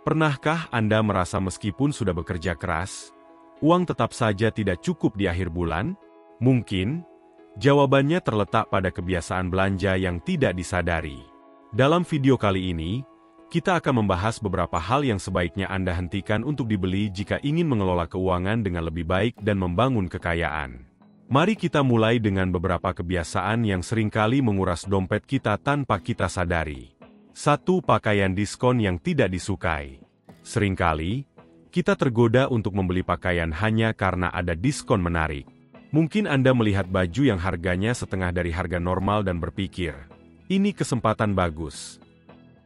Pernahkah Anda merasa meskipun sudah bekerja keras, uang tetap saja tidak cukup di akhir bulan? Mungkin, jawabannya terletak pada kebiasaan belanja yang tidak disadari. Dalam video kali ini, kita akan membahas beberapa hal yang sebaiknya Anda hentikan untuk dibeli jika ingin mengelola keuangan dengan lebih baik dan membangun kekayaan. Mari kita mulai dengan beberapa kebiasaan yang seringkali menguras dompet kita tanpa kita sadari. 1. Pakaian diskon yang tidak disukai. Seringkali, kita tergoda untuk membeli pakaian hanya karena ada diskon menarik. Mungkin Anda melihat baju yang harganya setengah dari harga normal dan berpikir, ini kesempatan bagus.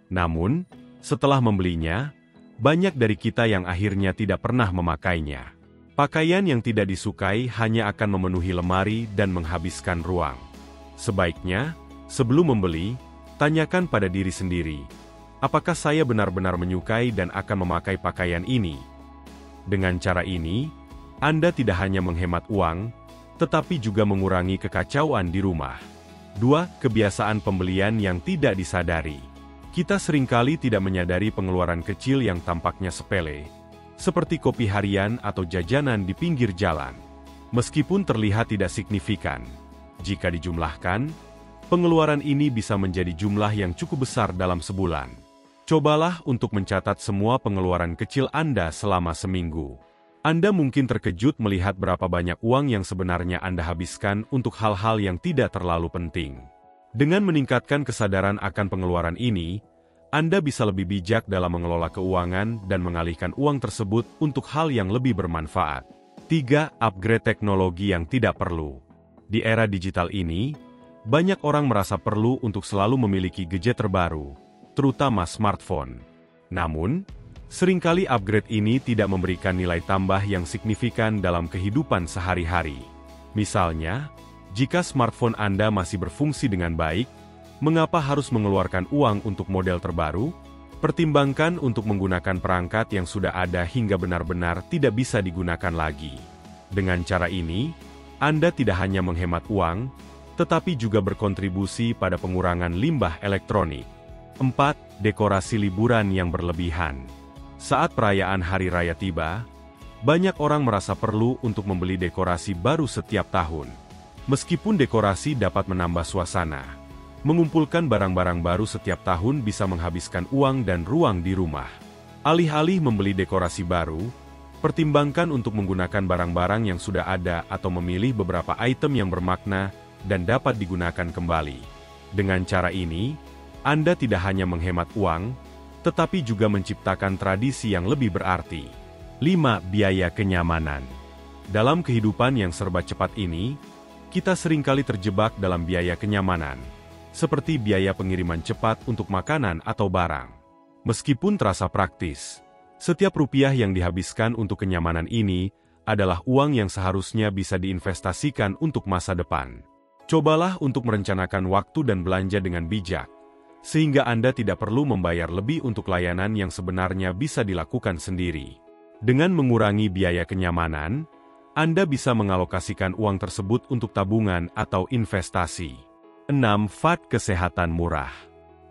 Namun, setelah membelinya, banyak dari kita yang akhirnya tidak pernah memakainya. Pakaian yang tidak disukai hanya akan memenuhi lemari dan menghabiskan ruang. Sebaiknya, sebelum membeli, tanyakan pada diri sendiri, apakah saya benar-benar menyukai dan akan memakai pakaian ini? Dengan cara ini, Anda tidak hanya menghemat uang, tetapi juga mengurangi kekacauan di rumah. 2. Kebiasaan pembelian yang tidak disadari. Kita seringkali tidak menyadari pengeluaran kecil yang tampaknya sepele, seperti kopi harian atau jajanan di pinggir jalan. Meskipun terlihat tidak signifikan, jika dijumlahkan, pengeluaran ini bisa menjadi jumlah yang cukup besar dalam sebulan. Cobalah untuk mencatat semua pengeluaran kecil Anda selama seminggu. Anda mungkin terkejut melihat berapa banyak uang yang sebenarnya Anda habiskan untuk hal-hal yang tidak terlalu penting. Dengan meningkatkan kesadaran akan pengeluaran ini, Anda bisa lebih bijak dalam mengelola keuangan dan mengalihkan uang tersebut untuk hal yang lebih bermanfaat. 3. Upgrade teknologi yang tidak perlu. Di era digital ini, banyak orang merasa perlu untuk selalu memiliki gadget terbaru, terutama smartphone. Namun, seringkali upgrade ini tidak memberikan nilai tambah yang signifikan dalam kehidupan sehari-hari. Misalnya, jika smartphone Anda masih berfungsi dengan baik, mengapa harus mengeluarkan uang untuk model terbaru? Pertimbangkan untuk menggunakan perangkat yang sudah ada hingga benar-benar tidak bisa digunakan lagi. Dengan cara ini, Anda tidak hanya menghemat uang, tetapi juga berkontribusi pada pengurangan limbah elektronik. 4. Dekorasi liburan yang berlebihan. Saat perayaan Hari Raya tiba, banyak orang merasa perlu untuk membeli dekorasi baru setiap tahun. Meskipun dekorasi dapat menambah suasana, mengumpulkan barang-barang baru setiap tahun bisa menghabiskan uang dan ruang di rumah. Alih-alih membeli dekorasi baru, pertimbangkan untuk menggunakan barang-barang yang sudah ada atau memilih beberapa item yang bermakna dan dapat digunakan kembali. Dengan cara ini, Anda tidak hanya menghemat uang, tetapi juga menciptakan tradisi yang lebih berarti. 5. Biaya kenyamanan. Dalam kehidupan yang serba cepat ini, kita seringkali terjebak dalam biaya kenyamanan, seperti biaya pengiriman cepat untuk makanan atau barang. Meskipun terasa praktis, setiap rupiah yang dihabiskan untuk kenyamanan ini adalah uang yang seharusnya bisa diinvestasikan untuk masa depan. Cobalah untuk merencanakan waktu dan belanja dengan bijak, sehingga Anda tidak perlu membayar lebih untuk layanan yang sebenarnya bisa dilakukan sendiri. Dengan mengurangi biaya kenyamanan, Anda bisa mengalokasikan uang tersebut untuk tabungan atau investasi. 6. Fad kesehatan murah.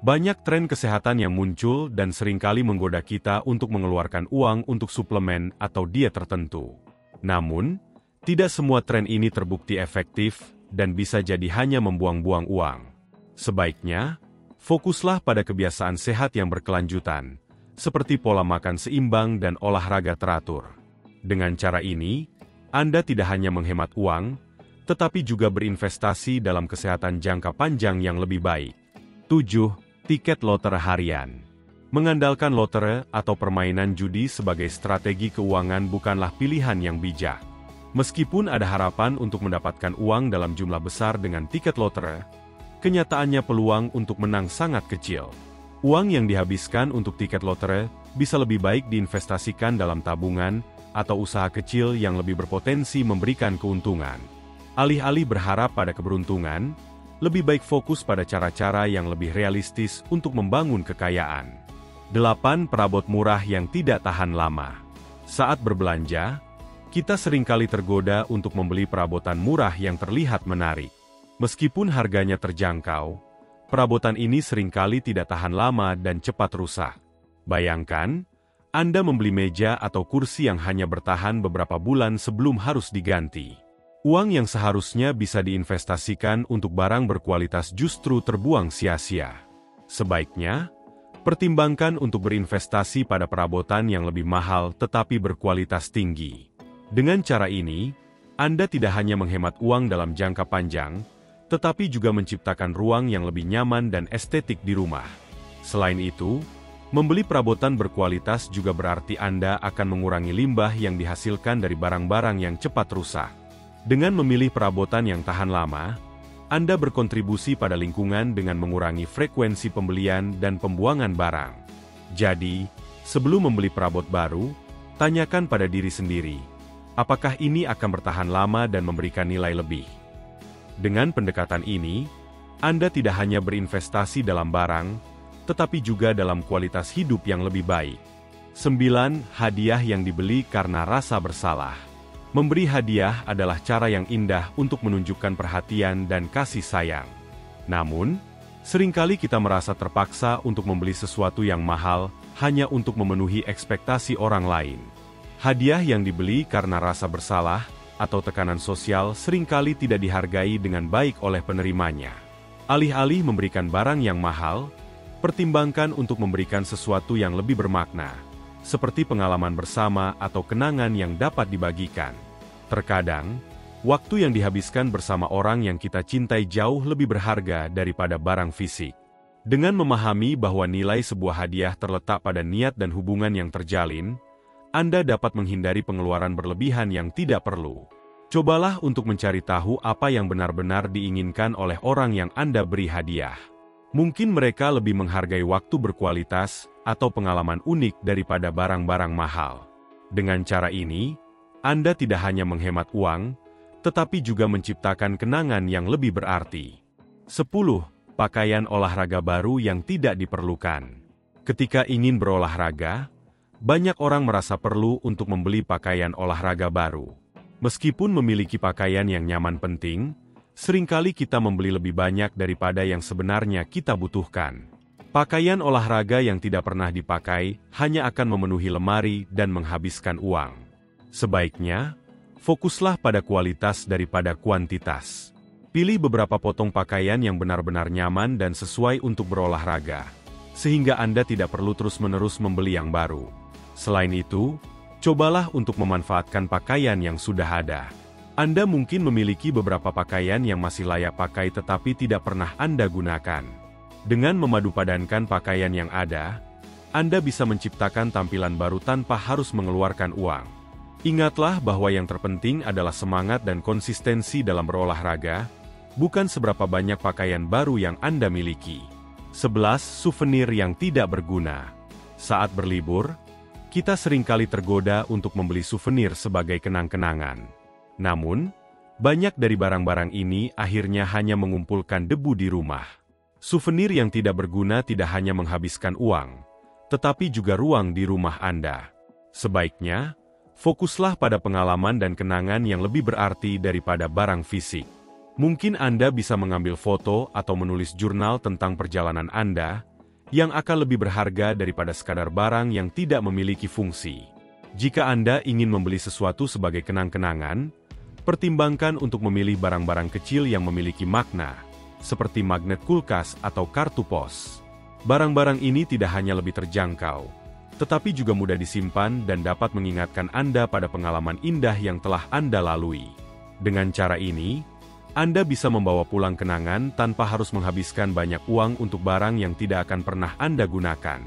Banyak tren kesehatan yang muncul dan seringkali menggoda kita untuk mengeluarkan uang untuk suplemen atau diet tertentu. Namun, tidak semua tren ini terbukti efektif dan bisa jadi hanya membuang-buang uang. Sebaiknya, fokuslah pada kebiasaan sehat yang berkelanjutan, seperti pola makan seimbang dan olahraga teratur. Dengan cara ini, Anda tidak hanya menghemat uang, tetapi juga berinvestasi dalam kesehatan jangka panjang yang lebih baik. 7. Tiket lotre harian. Mengandalkan lotre atau permainan judi sebagai strategi keuangan bukanlah pilihan yang bijak. Meskipun ada harapan untuk mendapatkan uang dalam jumlah besar dengan tiket lotre, kenyataannya peluang untuk menang sangat kecil. Uang yang dihabiskan untuk tiket lotre bisa lebih baik diinvestasikan dalam tabungan atau usaha kecil yang lebih berpotensi memberikan keuntungan. Alih-alih berharap pada keberuntungan, lebih baik fokus pada cara-cara yang lebih realistis untuk membangun kekayaan. 8. Perabot murah yang tidak tahan lama. Saat berbelanja, kita seringkali tergoda untuk membeli perabotan murah yang terlihat menarik. Meskipun harganya terjangkau, perabotan ini seringkali tidak tahan lama dan cepat rusak. Bayangkan, Anda membeli meja atau kursi yang hanya bertahan beberapa bulan sebelum harus diganti. Uang yang seharusnya bisa diinvestasikan untuk barang berkualitas justru terbuang sia-sia. Sebaiknya, pertimbangkan untuk berinvestasi pada perabotan yang lebih mahal tetapi berkualitas tinggi. Dengan cara ini, Anda tidak hanya menghemat uang dalam jangka panjang, tetapi juga menciptakan ruang yang lebih nyaman dan estetik di rumah. Selain itu, membeli perabotan berkualitas juga berarti Anda akan mengurangi limbah yang dihasilkan dari barang-barang yang cepat rusak. Dengan memilih perabotan yang tahan lama, Anda berkontribusi pada lingkungan dengan mengurangi frekuensi pembelian dan pembuangan barang. Jadi, sebelum membeli perabot baru, tanyakan pada diri sendiri, apakah ini akan bertahan lama dan memberikan nilai lebih? Dengan pendekatan ini, Anda tidak hanya berinvestasi dalam barang, tetapi juga dalam kualitas hidup yang lebih baik. 9. Hadiah yang dibeli karena rasa bersalah. Memberi hadiah adalah cara yang indah untuk menunjukkan perhatian dan kasih sayang. Namun, seringkali kita merasa terpaksa untuk membeli sesuatu yang mahal hanya untuk memenuhi ekspektasi orang lain. Hadiah yang dibeli karena rasa bersalah atau tekanan sosial seringkali tidak dihargai dengan baik oleh penerimanya. Alih-alih memberikan barang yang mahal, pertimbangkan untuk memberikan sesuatu yang lebih bermakna, seperti pengalaman bersama atau kenangan yang dapat dibagikan. Terkadang, waktu yang dihabiskan bersama orang yang kita cintai jauh lebih berharga daripada barang fisik. Dengan memahami bahwa nilai sebuah hadiah terletak pada niat dan hubungan yang terjalin, Anda dapat menghindari pengeluaran berlebihan yang tidak perlu. Cobalah untuk mencari tahu apa yang benar-benar diinginkan oleh orang yang Anda beri hadiah. Mungkin mereka lebih menghargai waktu berkualitas atau pengalaman unik daripada barang-barang mahal. Dengan cara ini, Anda tidak hanya menghemat uang, tetapi juga menciptakan kenangan yang lebih berarti. 10. Pakaian olahraga baru yang tidak diperlukan. Ketika ingin berolahraga, banyak orang merasa perlu untuk membeli pakaian olahraga baru. Meskipun memiliki pakaian yang nyaman penting, seringkali kita membeli lebih banyak daripada yang sebenarnya kita butuhkan. Pakaian olahraga yang tidak pernah dipakai hanya akan memenuhi lemari dan menghabiskan uang. Sebaiknya, fokuslah pada kualitas daripada kuantitas. Pilih beberapa potong pakaian yang benar-benar nyaman dan sesuai untuk berolahraga, sehingga Anda tidak perlu terus-menerus membeli yang baru. Selain itu, cobalah untuk memanfaatkan pakaian yang sudah ada. Anda mungkin memiliki beberapa pakaian yang masih layak pakai tetapi tidak pernah Anda gunakan. Dengan memadupadankan pakaian yang ada, Anda bisa menciptakan tampilan baru tanpa harus mengeluarkan uang. Ingatlah bahwa yang terpenting adalah semangat dan konsistensi dalam berolahraga, bukan seberapa banyak pakaian baru yang Anda miliki. 11. Souvenir yang tidak berguna. Saat berlibur, kita seringkali tergoda untuk membeli souvenir sebagai kenang-kenangan. Namun, banyak dari barang-barang ini akhirnya hanya mengumpulkan debu di rumah. Souvenir yang tidak berguna tidak hanya menghabiskan uang, tetapi juga ruang di rumah Anda. Sebaiknya, fokuslah pada pengalaman dan kenangan yang lebih berarti daripada barang fisik. Mungkin Anda bisa mengambil foto atau menulis jurnal tentang perjalanan Anda, yang akan lebih berharga daripada sekadar barang yang tidak memiliki fungsi. Jika Anda ingin membeli sesuatu sebagai kenang-kenangan, pertimbangkan untuk memilih barang-barang kecil yang memiliki makna, seperti magnet kulkas atau kartu pos. Barang-barang ini tidak hanya lebih terjangkau, tetapi juga mudah disimpan dan dapat mengingatkan Anda pada pengalaman indah yang telah Anda lalui. Dengan cara ini, Anda bisa membawa pulang kenangan tanpa harus menghabiskan banyak uang untuk barang yang tidak akan pernah Anda gunakan.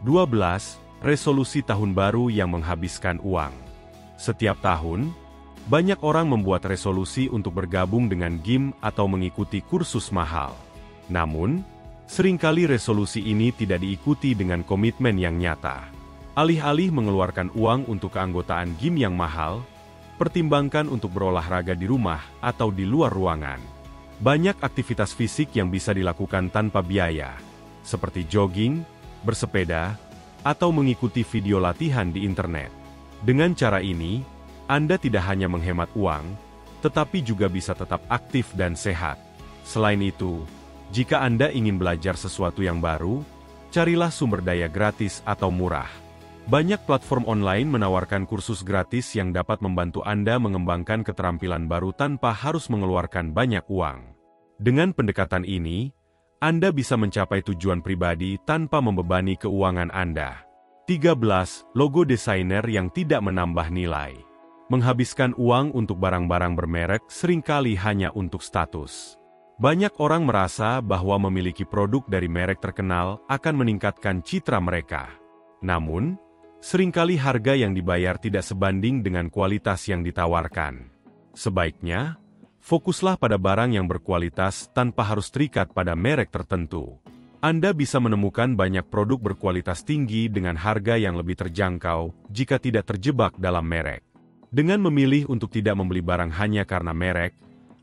12. Resolusi tahun baru yang menghabiskan uang. Setiap tahun, banyak orang membuat resolusi untuk bergabung dengan gym atau mengikuti kursus mahal. Namun, seringkali resolusi ini tidak diikuti dengan komitmen yang nyata. Alih-alih mengeluarkan uang untuk keanggotaan gym yang mahal, pertimbangkan untuk berolahraga di rumah atau di luar ruangan. Banyak aktivitas fisik yang bisa dilakukan tanpa biaya, seperti jogging, bersepeda, atau mengikuti video latihan di internet. Dengan cara ini, Anda tidak hanya menghemat uang, tetapi juga bisa tetap aktif dan sehat. Selain itu, jika Anda ingin belajar sesuatu yang baru, carilah sumber daya gratis atau murah. Banyak platform online menawarkan kursus gratis yang dapat membantu Anda mengembangkan keterampilan baru tanpa harus mengeluarkan banyak uang. Dengan pendekatan ini, Anda bisa mencapai tujuan pribadi tanpa membebani keuangan Anda. 13. Logo desainer yang tidak menambah nilai. Menghabiskan uang untuk barang-barang bermerek seringkali hanya untuk status. Banyak orang merasa bahwa memiliki produk dari merek terkenal akan meningkatkan citra mereka. Namun, seringkali harga yang dibayar tidak sebanding dengan kualitas yang ditawarkan. Sebaiknya, fokuslah pada barang yang berkualitas tanpa harus terikat pada merek tertentu. Anda bisa menemukan banyak produk berkualitas tinggi dengan harga yang lebih terjangkau jika tidak terjebak dalam merek. Dengan memilih untuk tidak membeli barang hanya karena merek,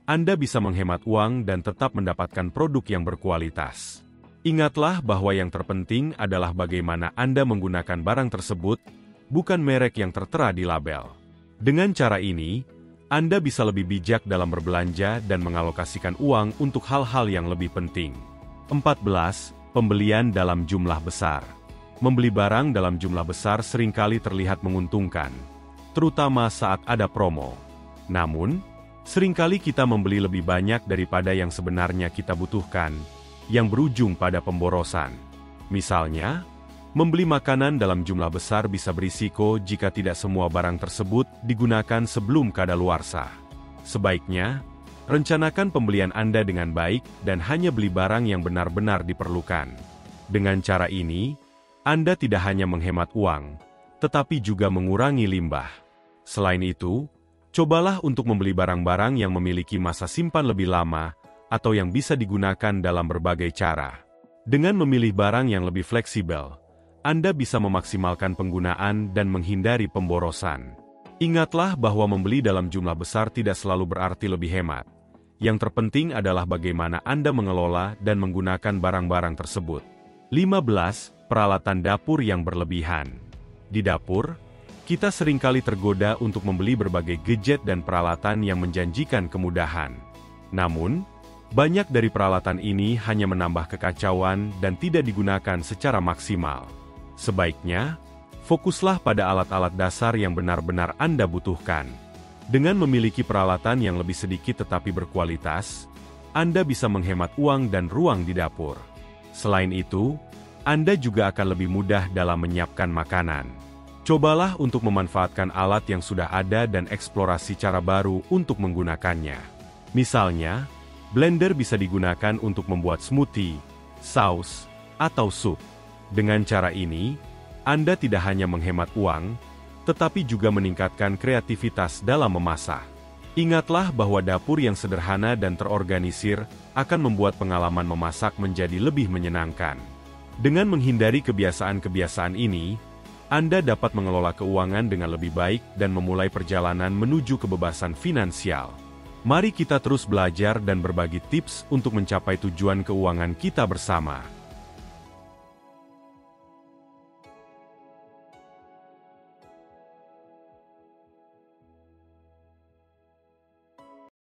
Anda bisa menghemat uang dan tetap mendapatkan produk yang berkualitas. Ingatlah bahwa yang terpenting adalah bagaimana Anda menggunakan barang tersebut, bukan merek yang tertera di label. Dengan cara ini, Anda bisa lebih bijak dalam berbelanja dan mengalokasikan uang untuk hal-hal yang lebih penting. 14. Pembelian dalam jumlah besar. Membeli barang dalam jumlah besar seringkali terlihat menguntungkan, terutama saat ada promo. Namun, seringkali kita membeli lebih banyak daripada yang sebenarnya kita butuhkan, yang berujung pada pemborosan. Misalnya, membeli makanan dalam jumlah besar bisa berisiko jika tidak semua barang tersebut digunakan sebelum kadaluarsa. Sebaiknya, rencanakan pembelian Anda dengan baik dan hanya beli barang yang benar-benar diperlukan. Dengan cara ini, Anda tidak hanya menghemat uang, tetapi juga mengurangi limbah. Selain itu, cobalah untuk membeli barang-barang yang memiliki masa simpan lebih lama atau yang bisa digunakan dalam berbagai cara. Dengan memilih barang yang lebih fleksibel, Anda bisa memaksimalkan penggunaan dan menghindari pemborosan. Ingatlah bahwa membeli dalam jumlah besar tidak selalu berarti lebih hemat. Yang terpenting adalah bagaimana Anda mengelola dan menggunakan barang-barang tersebut. 15. Peralatan dapur yang berlebihan. Di dapur, kita seringkali tergoda untuk membeli berbagai gadget dan peralatan yang menjanjikan kemudahan. Namun, banyak dari peralatan ini hanya menambah kekacauan dan tidak digunakan secara maksimal. Sebaiknya, fokuslah pada alat-alat dasar yang benar-benar Anda butuhkan. Dengan memiliki peralatan yang lebih sedikit tetapi berkualitas, Anda bisa menghemat uang dan ruang di dapur. Selain itu, Anda juga akan lebih mudah dalam menyiapkan makanan. Cobalah untuk memanfaatkan alat yang sudah ada dan eksplorasi cara baru untuk menggunakannya. Misalnya, blender bisa digunakan untuk membuat smoothie, saus, atau sup. Dengan cara ini, Anda tidak hanya menghemat uang, tetapi juga meningkatkan kreativitas dalam memasak. Ingatlah bahwa dapur yang sederhana dan terorganisir akan membuat pengalaman memasak menjadi lebih menyenangkan. Dengan menghindari kebiasaan-kebiasaan ini, Anda dapat mengelola keuangan dengan lebih baik dan memulai perjalanan menuju kebebasan finansial. Mari kita terus belajar dan berbagi tips untuk mencapai tujuan keuangan kita bersama.